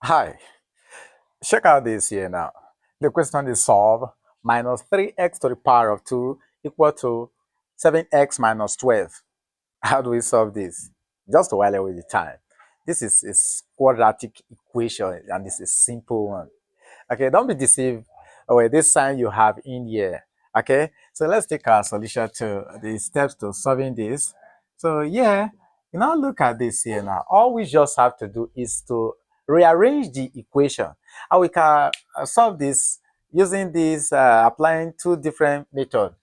Hi, check out this here now. The question is solve minus 3x to the power of 2 equal to 7x minus 12. How do we solve this? Just to while away the time. This is a quadratic equation and this is a simple one. Okay, don't be deceived with this sign you have in here. Okay, so let's take our solution to the steps to solving this. So yeah, you now look at this here now. All we just have to do is to rearrange the equation, and we can solve this using this applying two different methods.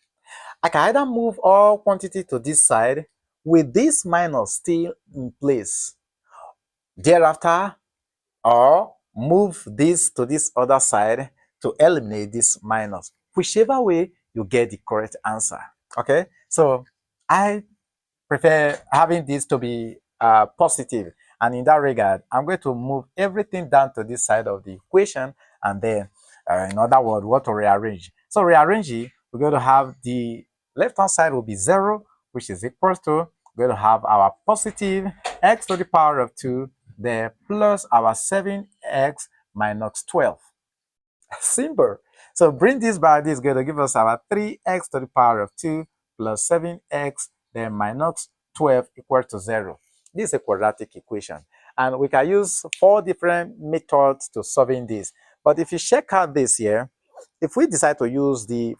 I can either move all quantity to this side with this minus still in place. Thereafter, or move this to this other side to eliminate this minus. Whichever way, you get the correct answer. Okay, so I prefer having this to be positive, and in that regard, I'm going to move everything down to this side of the equation, and then in other words, what to rearrange. So rearranging, we're going to have the left hand side will be 0, which is equal to, we're going to have our positive x to the power of 2 there plus our 7x minus 12. Simple. So bring this by this is going to give us our 3x to the power of 2 plus 7x then minus 12 equal to 0. This is a quadratic equation. And we can use 4 different methods to solving this. But if you check out this here, if we decide to use the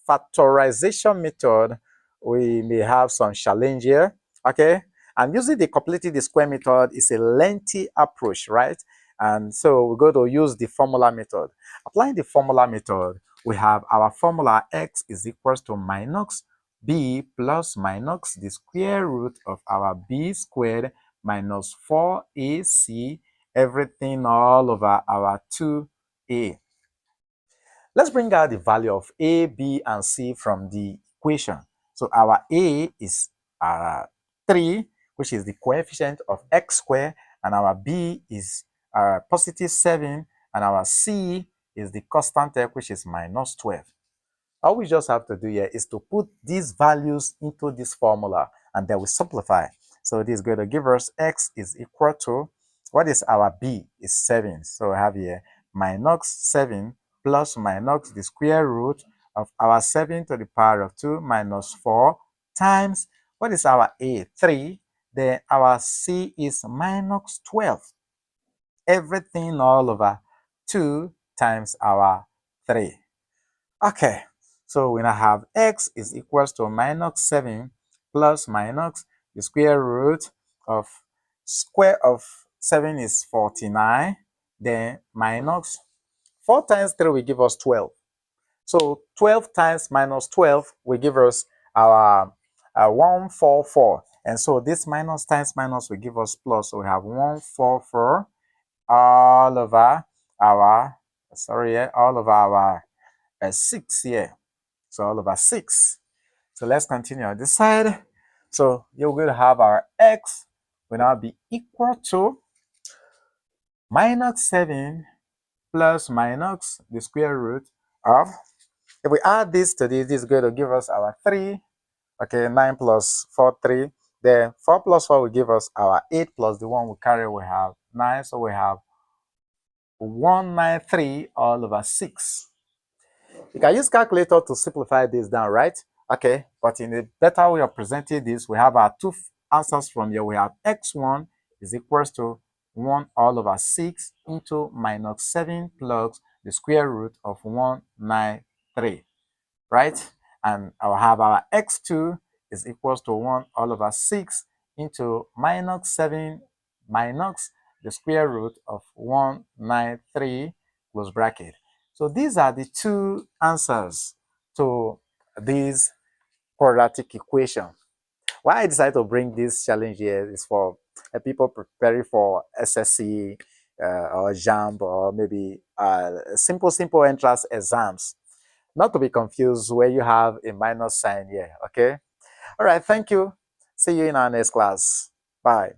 factorization method, we may have some challenge here. Okay. And using the completely the square method is a lengthy approach, right? And so we're going to use the formula method. Applying the formula method, we have our formula x is equals to minus b plus minus the square root of our b squared minus 4ac, everything all over our 2a. Let's bring out the value of a, b, and c from the equation. So our a is 3, which is the coefficient of x squared, and our b is positive 7, and our c is the constant x, which is minus 12. All we just have to do here is to put these values into this formula, and then we simplify. So this is going to give us x is equal to, what is our b? Is 7. So we have here minus 7 plus minus the square root of our 7 to the power of 2 minus 4 times, what is our a? 3. Then our c is minus 12. Everything all over 2 times our 3. Okay, so we now have x is equals to minus 7 plus minus the square root of square of 7 is 49, then minus 4 times 3 will give us 12. So 12 times minus 12 will give us our 144. And so this minus times minus will give us plus. So we have 144 all over our, all over our 6 here. So all over 6. So let's continue on this side. So you're going to have our x will now be equal to minus 7 plus minus the square root of, if we add this to this is going to give us our 3. Okay, 9 plus 4, 3. Then 4 plus 4 will give us our 8 plus the 1 we carry, we have 9. So we have 193 all over 6. You can use calculator to simplify this down, right? Okay, but in a better way of presenting this, we have our two answers from here. We have x1 is equals to 1 all over 6 into minus 7 plus the square root of 193, right? And I'll have our x2 is equals to 1 all over 6 into minus 7 minus the square root of 193 close bracket. So these are the two answers to this quadratic equation. Why I decided to bring this challenge here is for people preparing for SSC or JAMB or maybe simple entrance exams. Not to be confused where you have a minus sign here, okay? All right, thank you. See you in our next class. Bye.